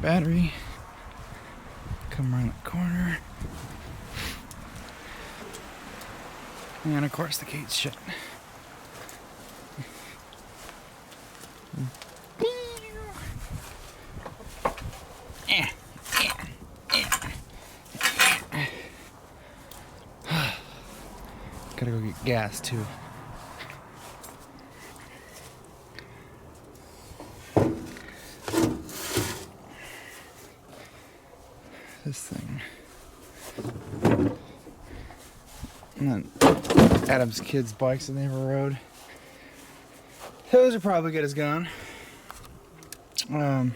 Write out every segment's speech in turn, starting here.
battery. Come around the corner. And of course the gate's shut. Gotta go get gas too. This thing. And then Adam's kids' bikes that they ever rode. Those are probably good as gone. Yeah,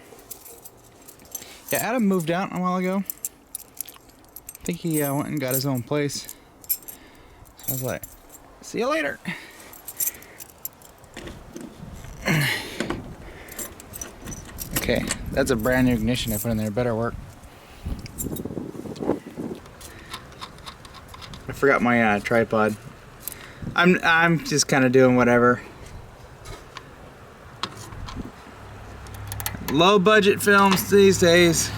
Adam moved out a while ago. I think he went and got his own place. So I was like, see you later. Okay, that's a brand new ignition I put in there. Better work. I forgot my tripod. I'm just kind of doing whatever. Low budget films these days.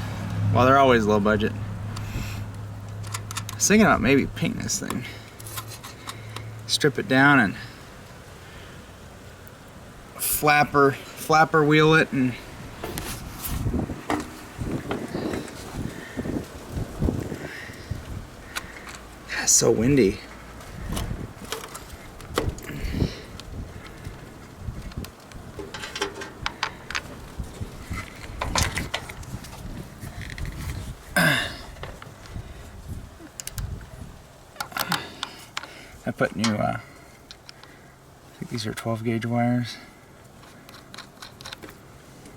Well, they're always low budget. I was thinking about maybe painting this thing. Strip it down and flapper wheel it and it's so windy. I put new, I think these are 12 gauge wires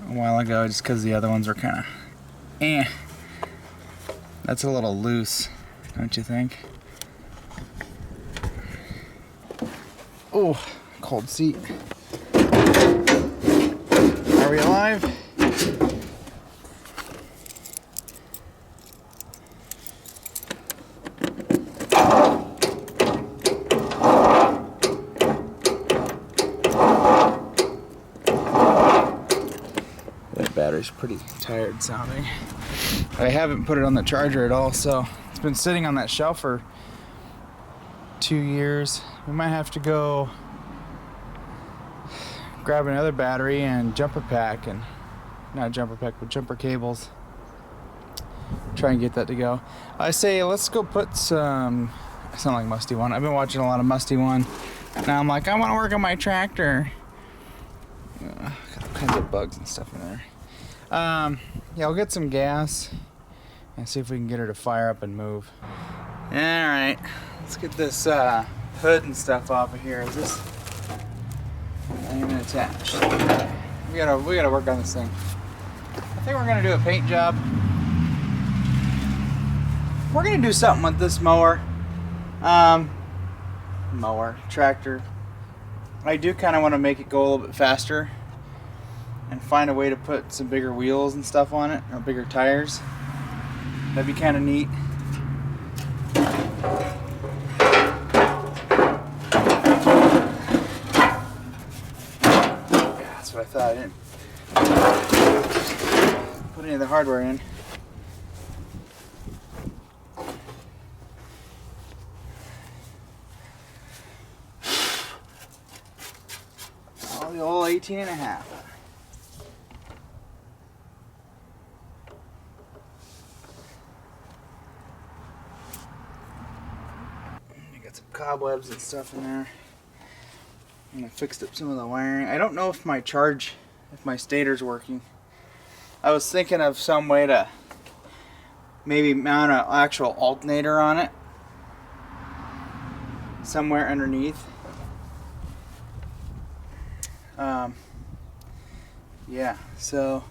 a while ago just because the other ones were kind of That's a little loose, don't you think? Oh, cold seat. Are we alive? Battery's pretty tired sounding. I haven't put it on the charger at all, so it's been sitting on that shelf for 2 years. We might have to go grab another battery and jumper pack, and not jumper pack, but jumper cables. Try and get that to go. I say let's go put some. I sound like Musty One. I've been watching a lot of Musty One. Now I'm like, I want to work on my tractor. Got all kinds of bugs and stuff in there. Yeah, I'll get some gas and see if we can get her to fire up and move. Alright, let's get this hood and stuff off of here. Is this not even attached? We gotta work on this thing. I think we're gonna do a paint job. We're gonna do something with this mower. Tractor. I do kind of want to make it go a little bit faster and find a way to put some bigger wheels and stuff on it, or bigger tires. That'd be kind of neat. Yeah, that's what I thought. I didn't put any of the hardware in. Oh, the old 18.5. Cobwebs and stuff in there. And I fixed up some of the wiring. I don't know if my stator's working. I was thinking of some way to maybe mount an actual alternator on it somewhere underneath. Yeah, so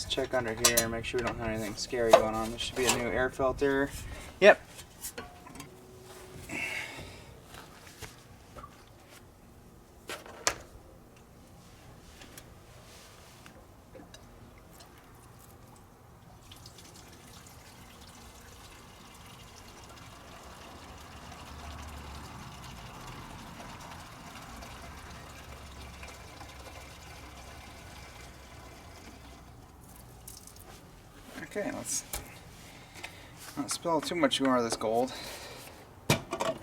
check under here, make sure we don't have anything scary going on. There should be a new air filter. Yep. Okay, let's not spill too much more of this gold. I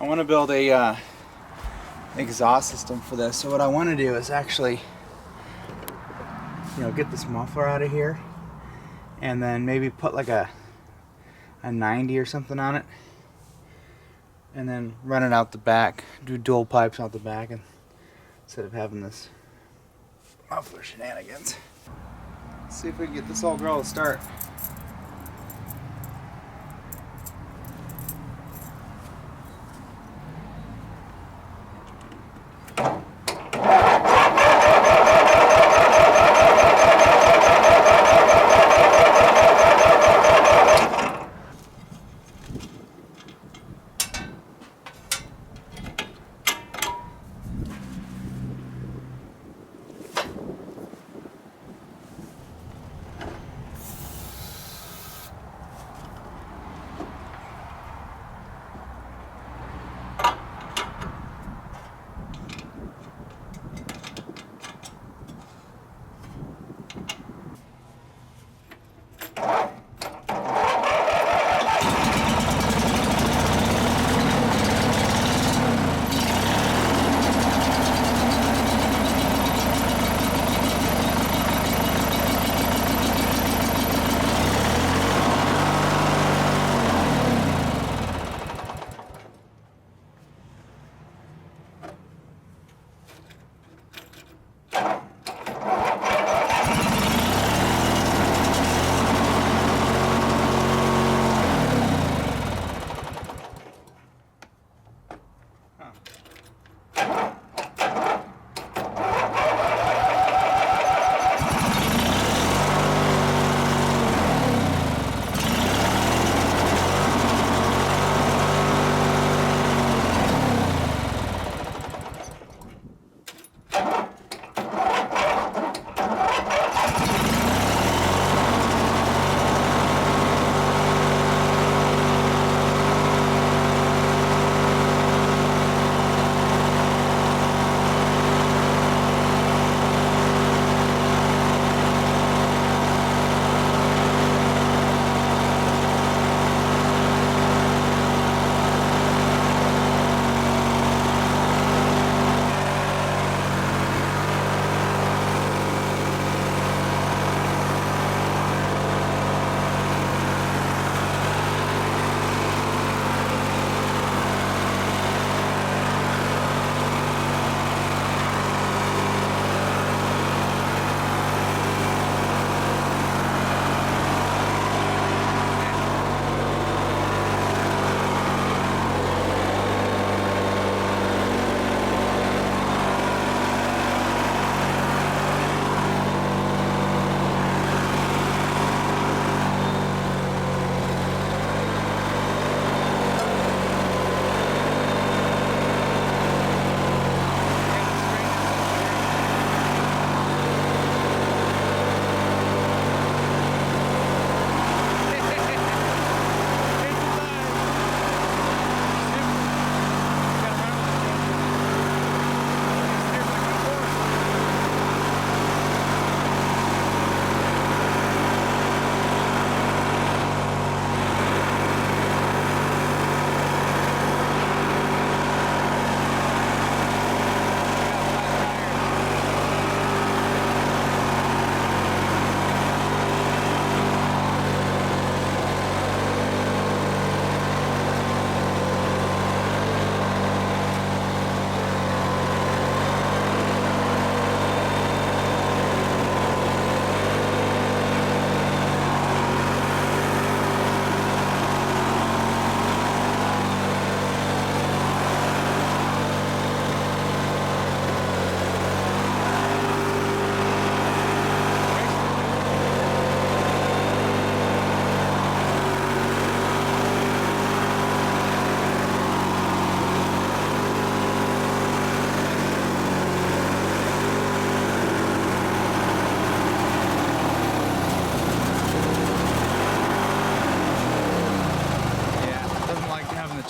want to build a exhaust system for this. So what I want to do is actually, get this muffler out of here, and then maybe put like a 90 or something on it, and then run it out the back. Do dual pipes out the back, and instead of having this muffler shenanigans. Let's see if we can get this old girl to start.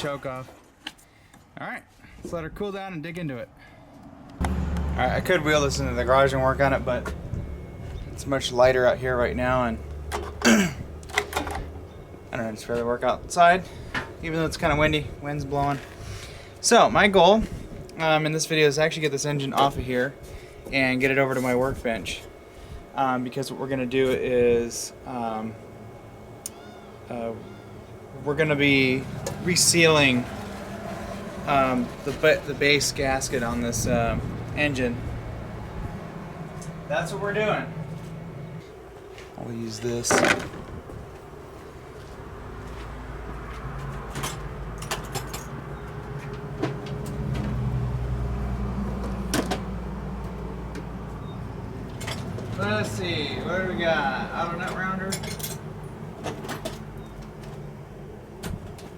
choke off. Alright, let's let her cool down and dig into it. Alright, I could wheel this into the garage and work on it, but It's much lighter out here right now, and I don't know, I'd just rather work outside, even though it's kind of windy, wind's blowing. So my goal in this video is to actually get this engine off of here and get it over to my workbench, because what we're going to do is we're going to be resealing the base gasket on this engine. That's what we're doing. I'll use this. Let's see, what do we got? Auto nut rounder.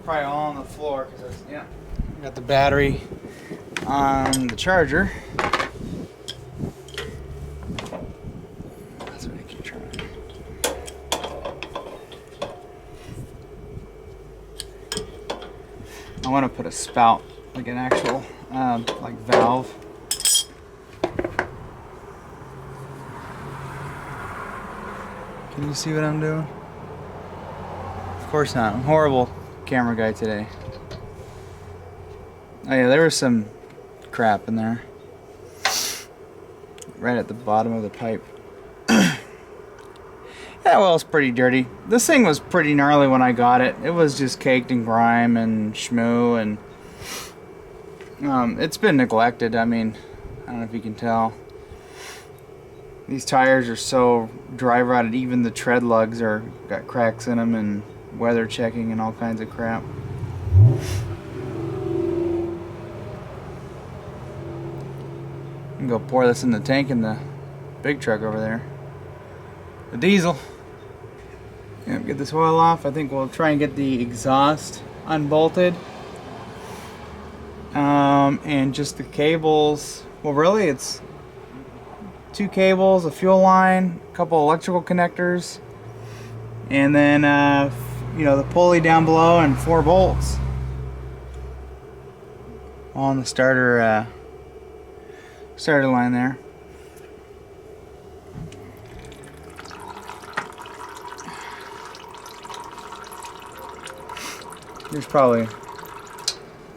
Probably all on the floor because yeah. Got the battery on the charger. That's what I keep trying. I want to put a spout, like an actual like valve. Can you see what I'm doing? Of course not. I'm a horrible camera guy today. Oh yeah, there was some crap in there. Right at the bottom of the pipe. Yeah, well, it's pretty dirty. This thing was pretty gnarly when I got it. It was just caked in grime and schmoo, and it's been neglected. I mean, I don't know if you can tell. These tires are so dry rotted, even the tread lugs are got cracks in them, and weather checking and all kinds of crap. I can go pour this in the tank in the big truck over there. The diesel. Yeah, get this oil off. I think we'll try and get the exhaust unbolted. And just the cables. Well, really, it's 2 cables, a fuel line, a couple electrical connectors, and then you know, the pulley down below and 4 bolts on the starter line there. There's probably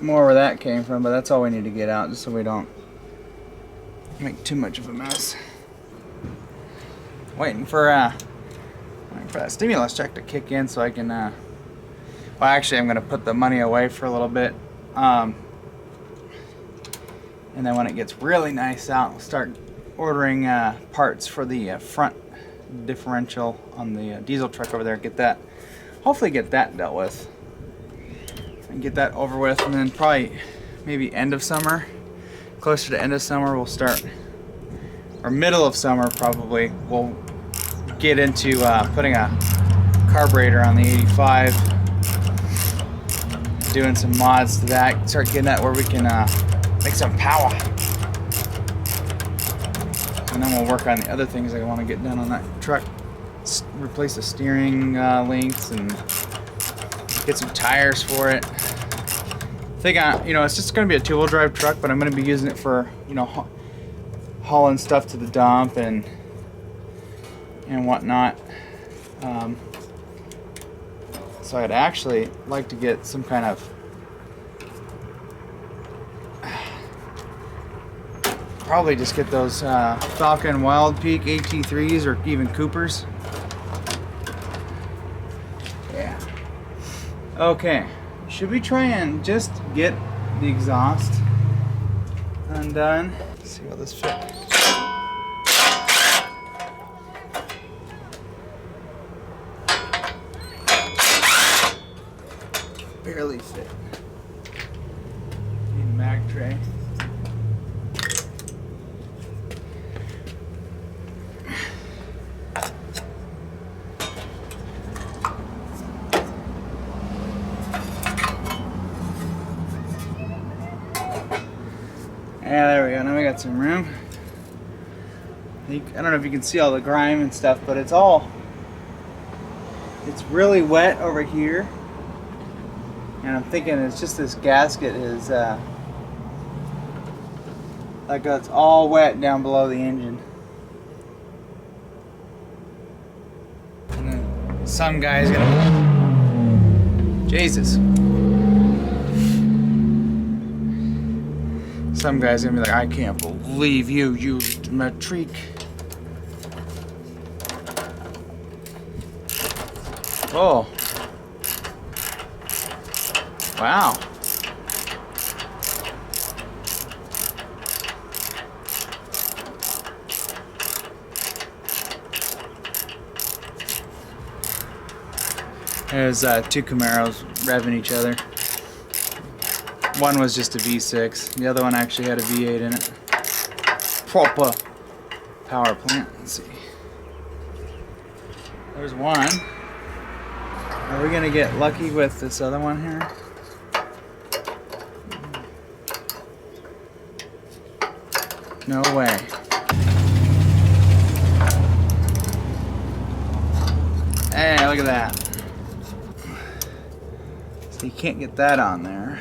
more where that came from, but that's all we need to get out, just so we don't make too much of a mess. Waiting for that stimulus check to kick in so I can well, actually I'm gonna put the money away for a little bit, and then when it gets really nice out, we'll start ordering parts for the front differential on the diesel truck over there. Hopefully get that dealt with and get that over with, and then probably maybe end of summer, closer to end of summer, we'll start, or middle of summer probably, we'll get into putting a carburetor on the 85, doing some mods to that, start getting that where we can make some power, and then we'll work on the other things I want to get done on that truck. Replace the steering links and get some tires for it. I think you know, it's just going to be a 2-wheel drive truck, but I'm going to be using it for, you know, hauling stuff to the dump and whatnot. So I'd actually like to get some kind of probably just get those Falcon Wild Peak AT3s or even Coopers. Yeah. Okay. Should we try and just get the exhaust undone? Let's see how this fits. Barely fit. Need a mag tray. Yeah, there we go. Now we got some room. I don't know if you can see all the grime and stuff, but it's really wet over here. And I'm thinking it's just this gasket is like it's all wet down below the engine. Some guy's gonna... Jesus. Some guy's gonna be like, I can't believe you used metric. Oh. Wow. There's two Camaros revving each other. One was just a V6. The other one actually had a V8 in it. Proper power plant. Let's see. There's one. Are we gonna get lucky with this other one here? No way. Hey, look at that. So you can't get that on there.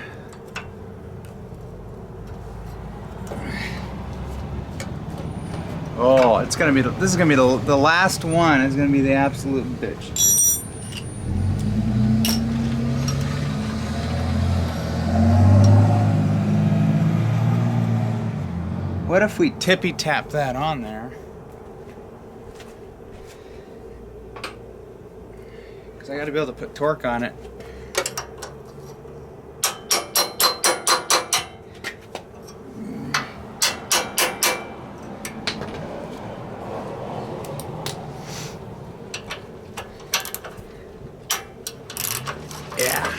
Oh, it's gonna be this is gonna be the last one is gonna be the absolute bitch. What if we tippy tap that on there? Because I got to be able to put torque on it. Yeah.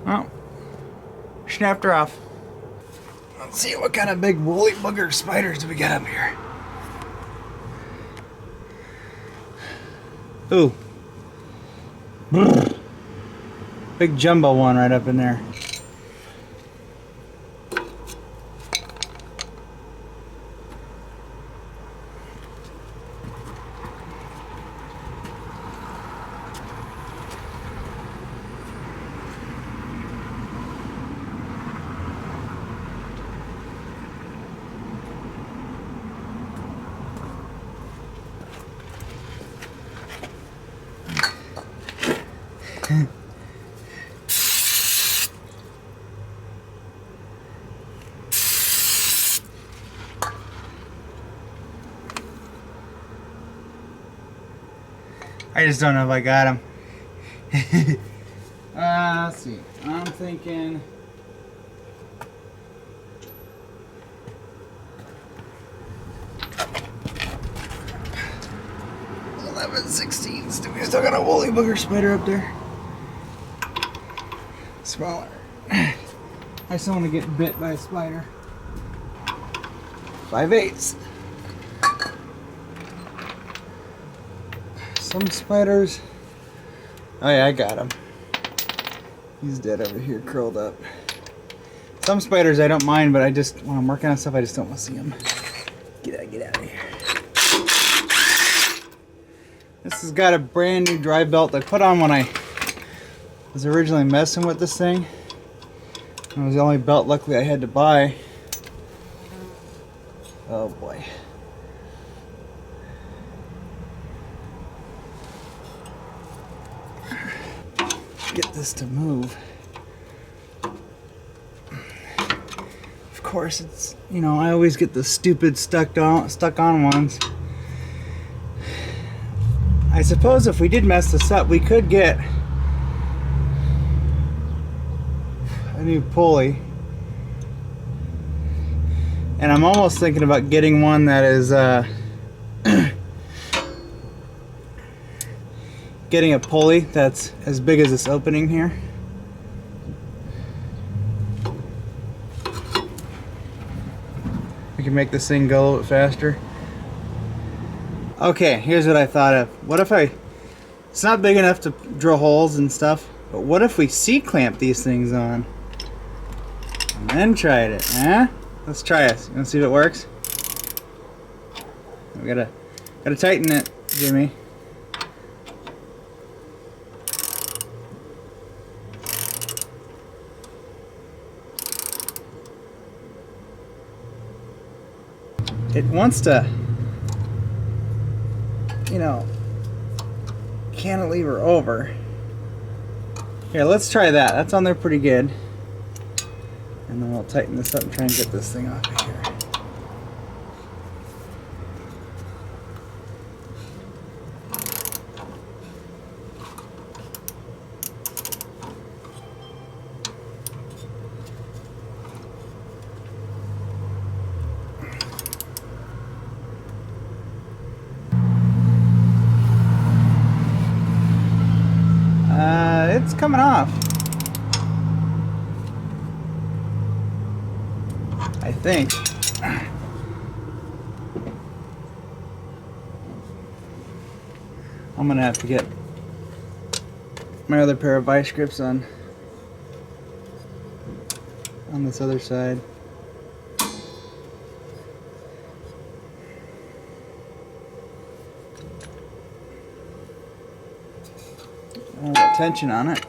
Oh, snapped her off. Let's see what kind of big woolly booger spiders do we got up here. Ooh. Big jumbo one right up in there. I just don't know if I got him. Let's see. I'm thinking. $11/16. Do we still got a woolly booger spider up there? Smaller. I still want to get bit by a spider. 5/8. Some spiders. Oh yeah, I got him. He's dead over here, curled up. Some spiders I don't mind, but I just, when I'm working on stuff, I just don't want to see them. Get out of here. This has got a brand new drive belt I put on when I was originally messing with this thing. It was the only belt luckily I had to buy. Oh boy. Get this to move. Of course, it's, you know, I always get the stupid stuck on ones. I suppose if we did mess this up, we could get a new pulley. And I'm almost thinking about getting one that is getting a pulley that's as big as this opening here. We can make this thing go a little bit faster. Okay, here's what I thought of. What if it's not big enough to drill holes and stuff, but what if we C-clamp these things on and then tried it, eh? Let's try it. You wanna see if it works? We gotta tighten it, Jimmy. it wants to, you know, cantilever over. Here, let's try that. That's on there pretty good. And then we'll tighten this up and try and get this thing off of here. It's coming off. I think. I'm gonna have to get my other pair of vice grips on this other side. A little tension on it.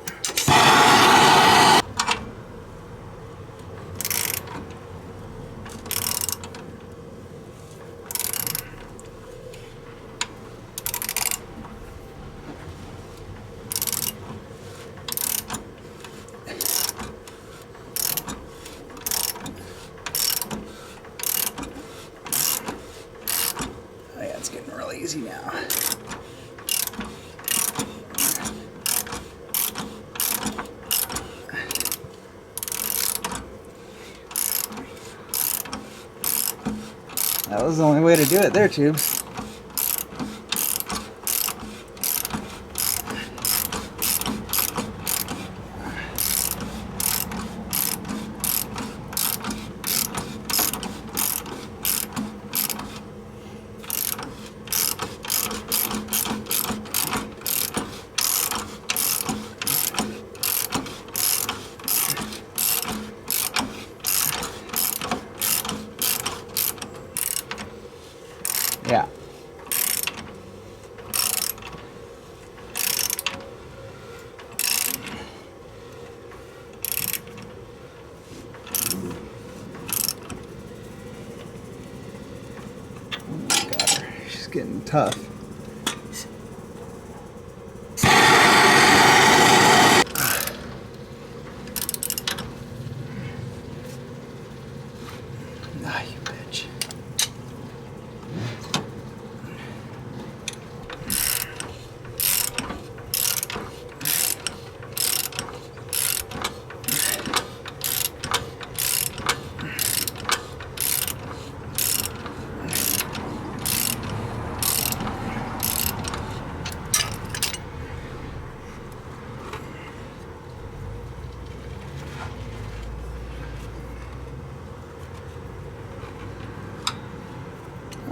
Oh yeah, it's getting real easy now. That was the only way to do it there, Tubes. Yeah. Oh my God, she's getting tough. Ah, you bitch.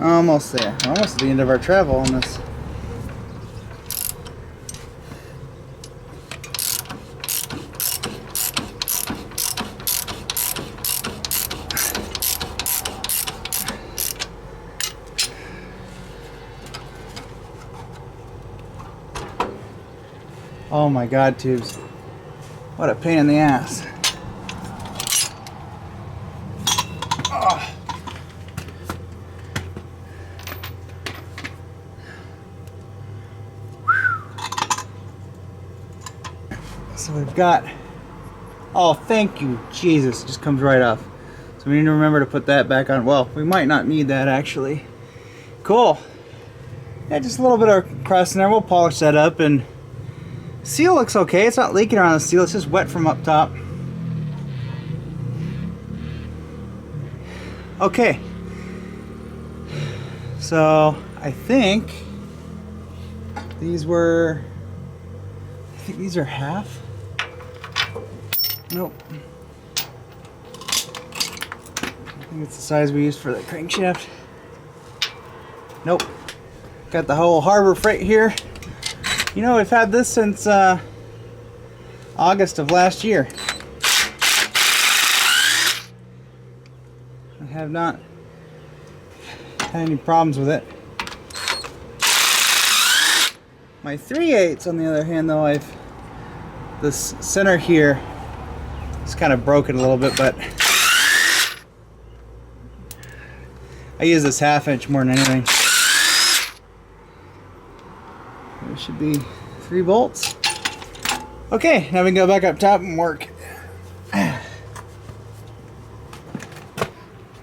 Almost there. We're almost at the end of our travel on this. Oh my God, Tubes. What a pain in the ass. Oh. So we've got, oh thank you, Jesus, it just comes right off. So we need to remember to put that back on. Well, we might not need that actually. Cool. Yeah, just a little bit of crust in there. We'll polish that up, and seal looks okay. It's not leaking around the seal, it's just wet from up top. Okay. So I think these are half. Nope. I think it's the size we used for the crankshaft. Nope. Got the whole Harbor Freight here. You know, we've had this since August of last year. I have not had any problems with it. My 3/8 on the other hand, though, this center here is kind of broken a little bit, but I use this 1/2 inch more than anything. There should be 3 bolts. Okay, now we can go back up top and work.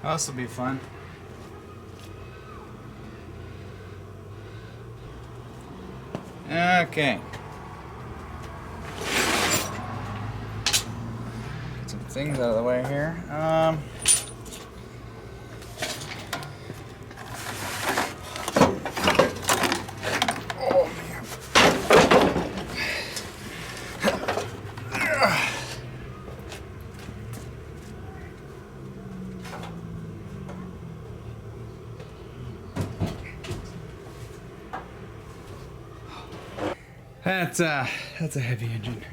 This will be fun. Okay. Get some things out of the way here. Oh man. That's a heavy engine.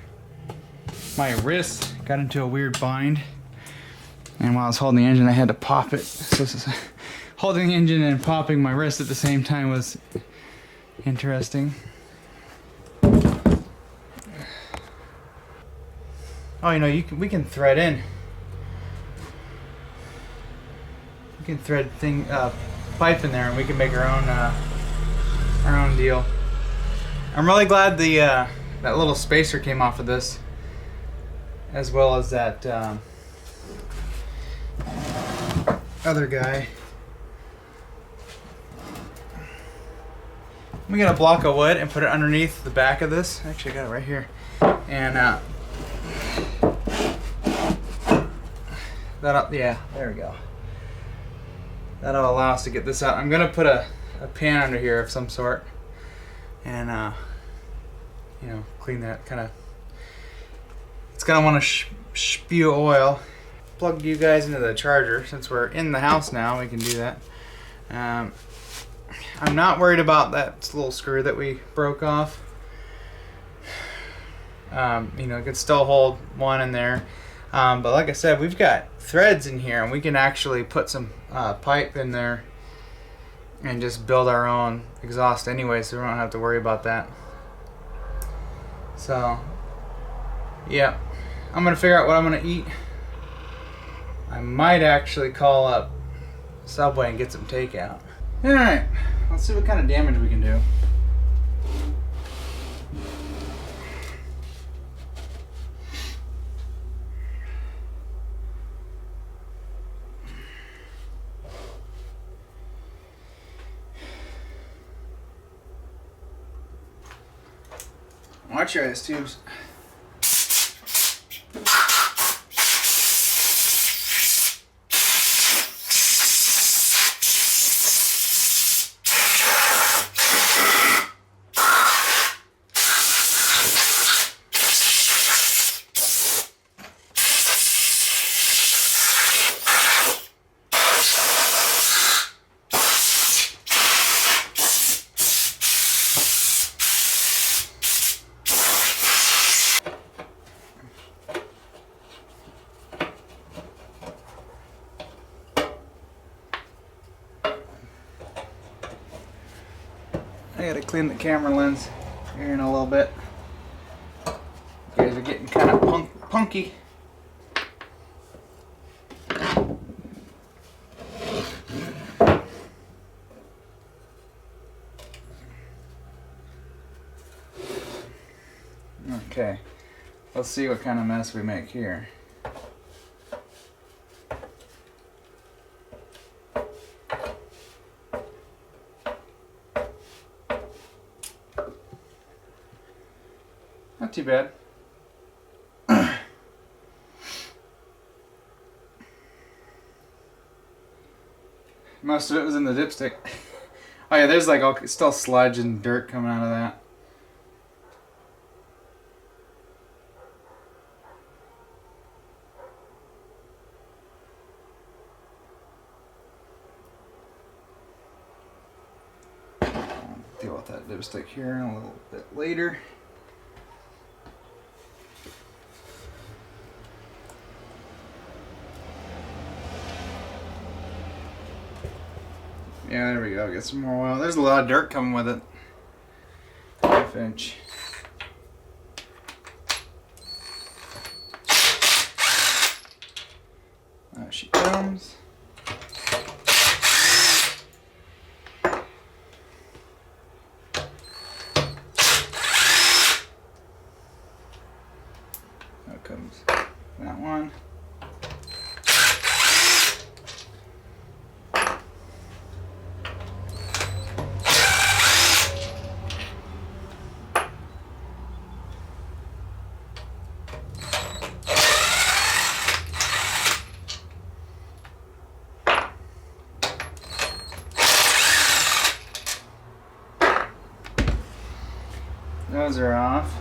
My wrist got into a weird bind, and while I was holding the engine, I had to pop it. So holding the engine and popping my wrist at the same time was interesting. Oh, you know, we can thread in. We can thread pipe in there, and we can make our own deal. I'm really glad that little spacer came off of this, as well as that other guy. We got a block of wood and put it underneath the back of this. Actually, I got it right here, and yeah, there we go. That'll allow us to get this out. I'm gonna put a pan under here of some sort, and you know, clean that kind of. It's gonna want to spew oil. Plug you guys into the charger. Since we're in the house now, we can do that. I'm not worried about that little screw that we broke off. You know, it could still hold one in there. But like I said, we've got threads in here, and we can actually put some pipe in there and just build our own exhaust anyway, so we don't have to worry about that. So, yeah, I'm gonna figure out what I'm gonna eat. I might actually call up Subway and get some takeout. Alright, let's see what kind of damage we can do. Watch your ice tubes. I gotta clean the camera lens here in a little bit. You guys are getting kind of punky. Okay, let's see what kind of mess we make here. Not too bad. Most of it was in the dipstick. Oh yeah, there's like still sludge and dirt coming out of that. I'll deal with that dipstick here a little bit later. Yeah, there we go. Get some more oil. There's a lot of dirt coming with it. 1/2 inch. There she comes. Out comes that one. Those are off.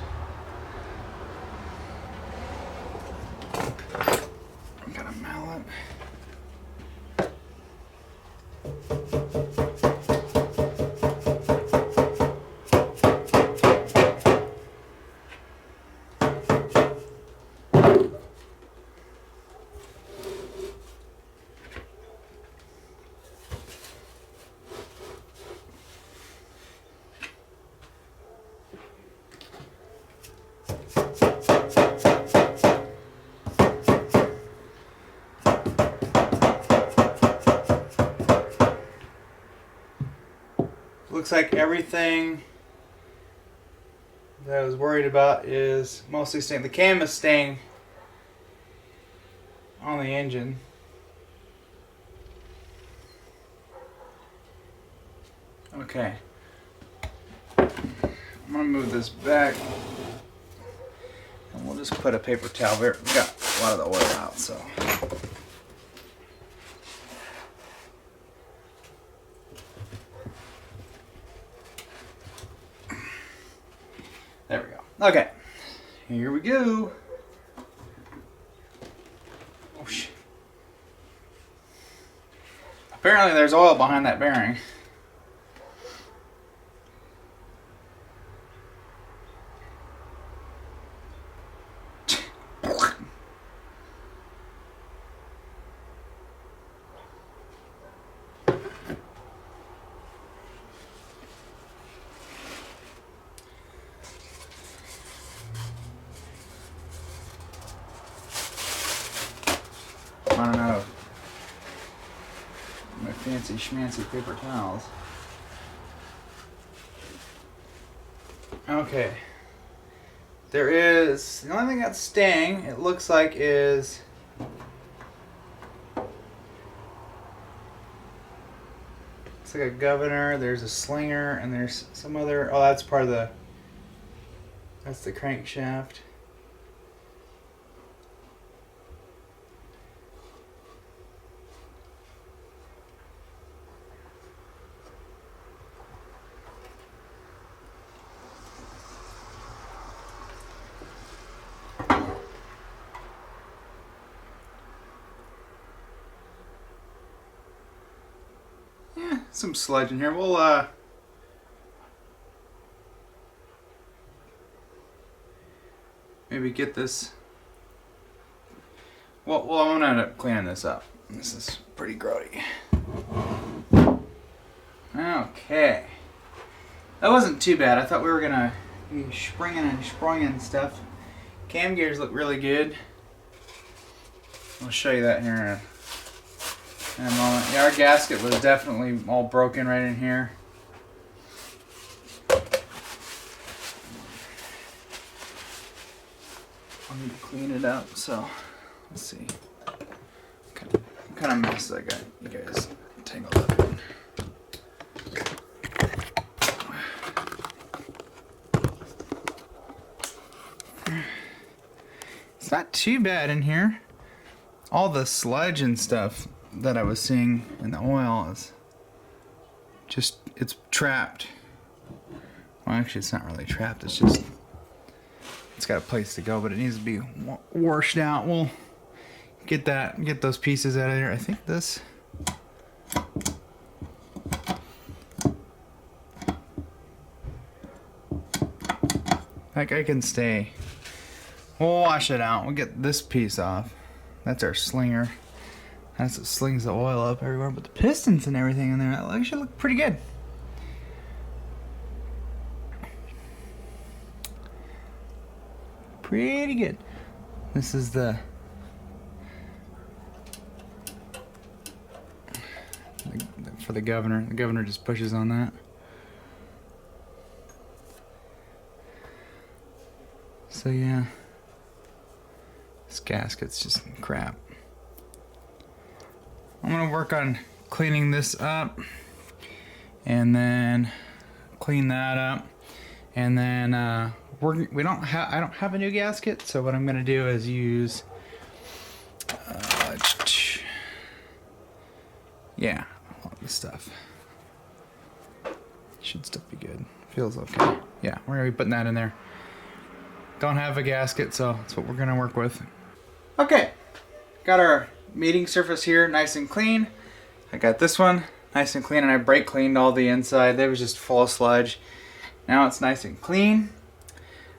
Got a mallet. Looks like everything that I was worried about is mostly staying. The cam is staying on the engine. Okay. I'm gonna move this back and we'll just put a paper towel there. We got a lot of the oil out, so. There we go. Okay, here we go. Oh shit. Apparently there's oil behind that bearing. Running out of my fancy schmancy paper towels. Okay. There is, the only thing that's staying, it looks like, is it's like a governor, there's a slinger, and there's some other, oh, that's part of the, that's the crankshaft. Some sludge in here. We'll maybe get this. Well, I'm gonna end up cleaning this up. This is pretty grody. Okay, that wasn't too bad. I thought we were gonna be springing and sprunging stuff. Cam gears look really good. I'll show you that here in a moment. Yeah, our gasket was definitely all broken right in here. I need to clean it up, so let's see. What kind of mess I got you guys tangled up in. It's not too bad in here. All the sludge and stuff that I was seeing in the oil is just, it's trapped. Well, actually it's not really trapped, it's just, it's got a place to go, but it needs to be washed out. We'll get those pieces out of there. I think this, that guy can stay. We'll wash it out. We'll get this piece off. That's our slinger. That's what slings the oil up everywhere. But the pistons and everything in there actually look pretty good. Pretty good. This is the for the governor. The governor just pushes on that. So yeah. gasket's just crap. I'm gonna work on cleaning this up, and then clean that up, and then I don't have a new gasket, so what I'm gonna do is use yeah, all this stuff. Should still be good. Feels okay. Yeah, we're gonna be putting that in there. Don't have a gasket, so that's what we're gonna work with. Okay, got our mating surface here nice and clean. I got this one nice and clean, and I brake cleaned all the inside. They was just full of sludge. Now it's nice and clean.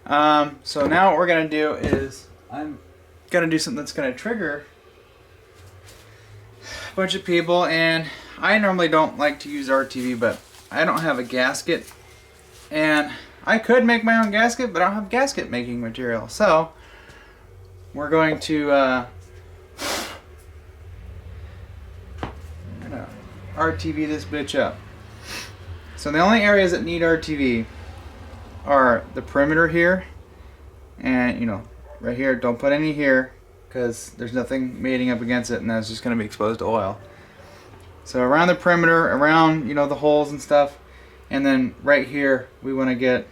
So now what we're gonna do is I'm gonna do something that's gonna trigger a bunch of people, and I normally don't like to use RTV, but I don't have a gasket, and I could make my own gasket, but I don't have gasket making material. So we're going to RTV this bitch up. So the only areas that need RTV are the perimeter here, and you know, right here. Don't put any here because there's nothing mating up against it, and that's just going to be exposed to oil. So around the perimeter, around, you know, the holes and stuff, and then right here we want to get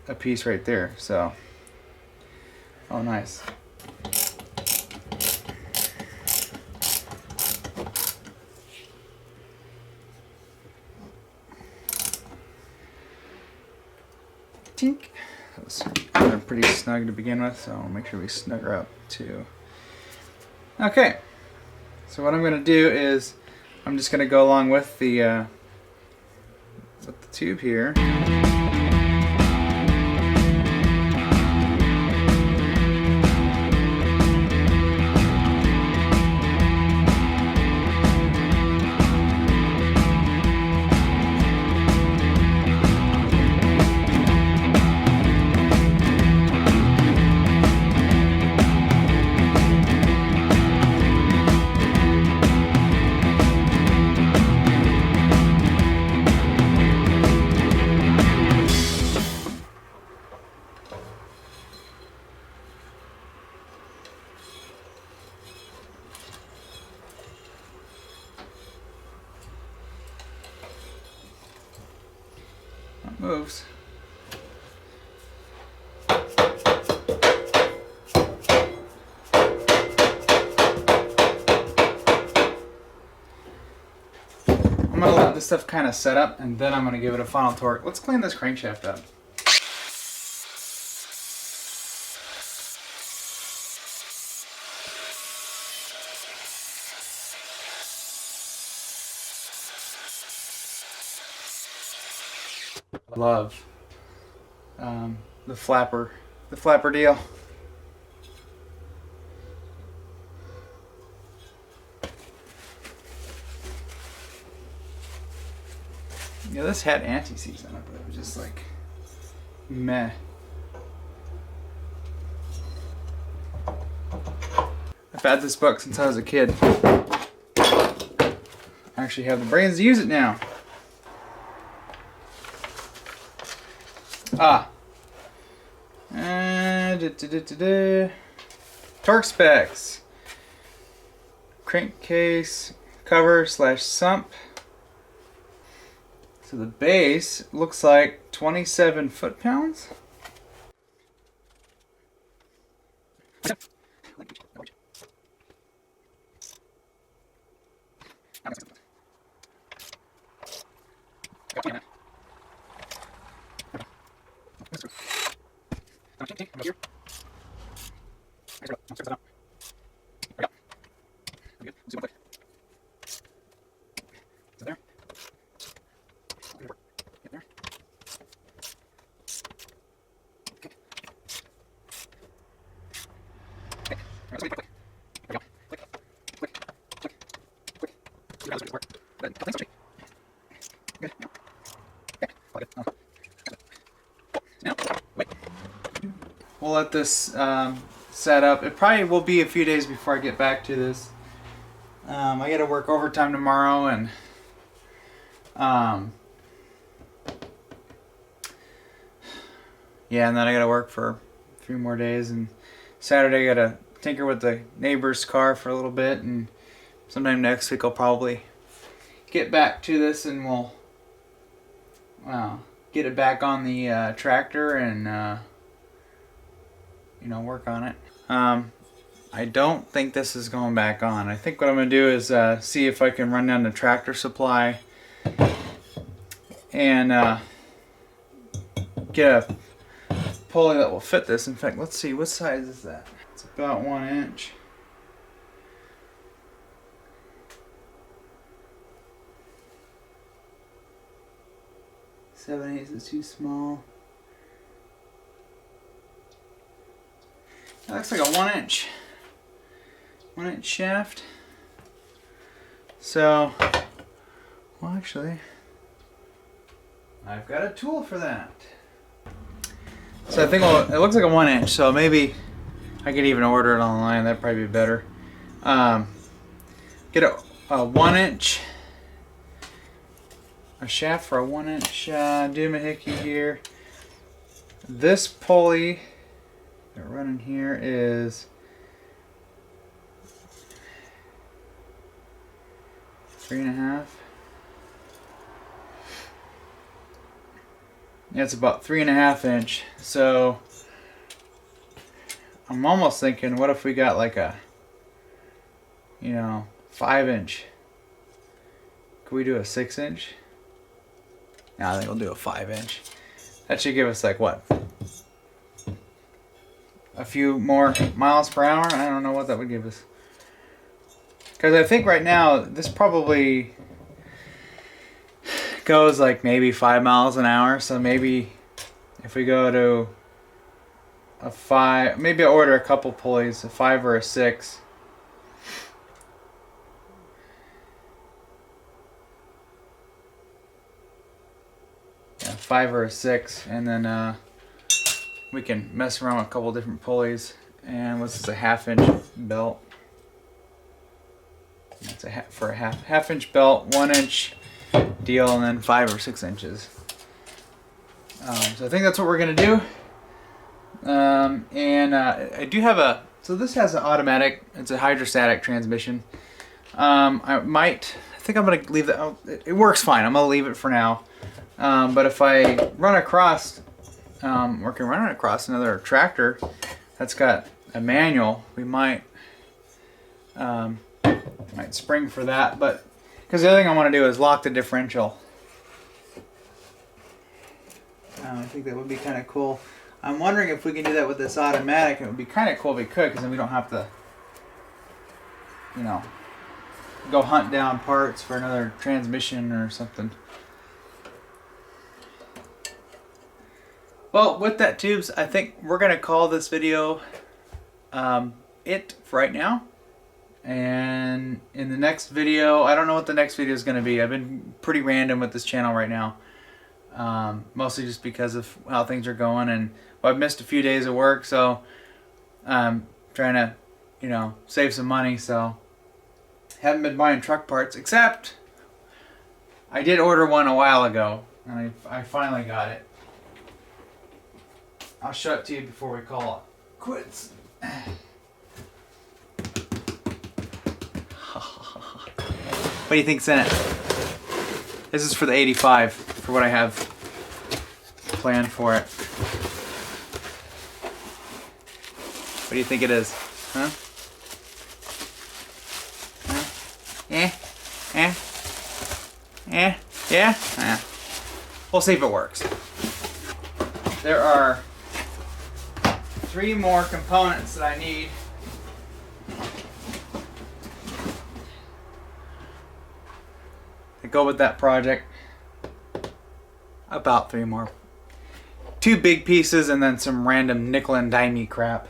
a piece right there. So, oh nice. Tink. That was pretty snug to begin with, so I'll make sure we snug her up too. Okay, so what I'm going to do is I'm just going to go along with the tube here. Moves. I'm gonna let this stuff kind of set up, and then I'm gonna give it a final torque. Let's clean this crankshaft up. Love the flapper deal. Yeah, this had anti-seize on it, but it was just like meh. I've had this book since I was a kid. I actually have the brains to use it now. Torque specs. Crankcase cover / sump. So the base looks like 27 foot-pounds. We'll let this set up. It probably will be a few days before I get back to this. I gotta work overtime tomorrow, and yeah, and then I gotta work for a few more days, and Saturday I gotta tinker with the neighbor's car for a little bit, and sometime next week I'll probably get back to this and we'll get it back on the tractor and work on it. I don't think this is going back on. I think what I'm going to do is see if I can run down the Tractor Supply and get a pulley that will fit this. In fact, let's see, what size is that? It's about 1 inch. Seven-eighths is too small. That looks like a 1 inch. 1 inch shaft. So, well, actually, I've got a tool for that. So I think it looks like a 1 inch, so maybe I could even order it online. That'd probably be better. Get a 1 inch, a shaft for a 1 inch doohickey here. This pulley that we're running here is 3.5. Yeah, it's about 3.5 inch. So I'm almost thinking, what if we got like a 5 inch? Could we do a 6 inch? No, I think we'll do a 5 inch. That should give us like what? A few more miles per hour? I don't know what that would give us. Because I think right now this probably goes like maybe 5 miles an hour. So maybe if we go to a 5, maybe I'll order a couple pulleys, a 5 or a 6. Yeah, 5 or a 6, and then we can mess around with a couple different pulleys. And what's this, a 1/2 inch belt? It's for a half inch belt, 1 inch deal, and then 5 or 6 inches. So I think that's what we're gonna do. I do have so this has an automatic, it's a hydrostatic transmission. I think I'm gonna leave that. It works fine. I'm gonna leave it for now. But if I run across, or can run across another tractor that's got a manual, we might spring for that. But because the other thing I want to do is lock the differential. I think that would be kind of cool. I'm wondering if we can do that with this automatic. It would be kind of cool if we could, because then we don't have to, go hunt down parts for another transmission or something. Well, with that, tubes, I think we're going to call this video it for right now. And in the next video, I don't know what the next video is going to be. I've been pretty random with this channel right now. Mostly just because of how things are going, and I've missed a few days of work, so I'm trying to, save some money, so haven't been buying truck parts, except I did order one a while ago, and I finally got it. I'll show it to you before we call it quits. What do you think's in it? This is for the 85, for what I have planned for it. What do you think it is? Huh? Yeah? We'll see if it works. There are 3 more components that I need. To go with that project. About 3 more. 2 big pieces and then some random nickel and dimey crap.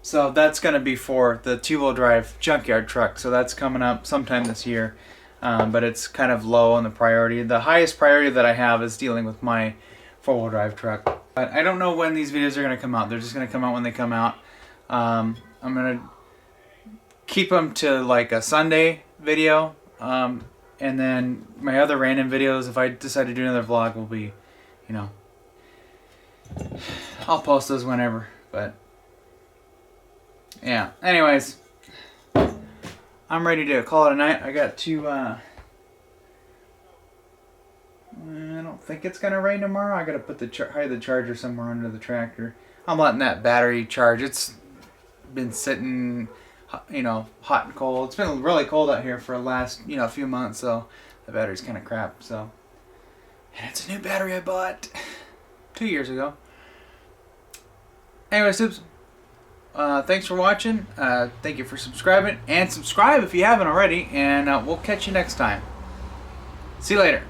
So that's going to be for the 2-wheel drive junkyard truck. So that's coming up sometime this year. But it's kind of low on the priority. The highest priority that I have is dealing with my 4-wheel drive truck. But I don't know when these videos are going to come out. They're just going to come out when they come out. I'm going to keep them to like a Sunday video. And then my other random videos, if I decide to do another vlog, will be, I'll post those whenever. But Yeah. Anyways, I'm ready to call it a night. I got to. I don't think it's gonna rain tomorrow. I gotta put hide the charger somewhere under the tractor. I'm letting that battery charge. It's been sitting, hot and cold. It's been really cold out here for the last, few months. So the battery's kind of crap. So, and it's a new battery I bought 2 years ago. Anyway, Stoops. Thanks for watching. Thank you for subscribing. And subscribe if you haven't already. And we'll catch you next time. See you later.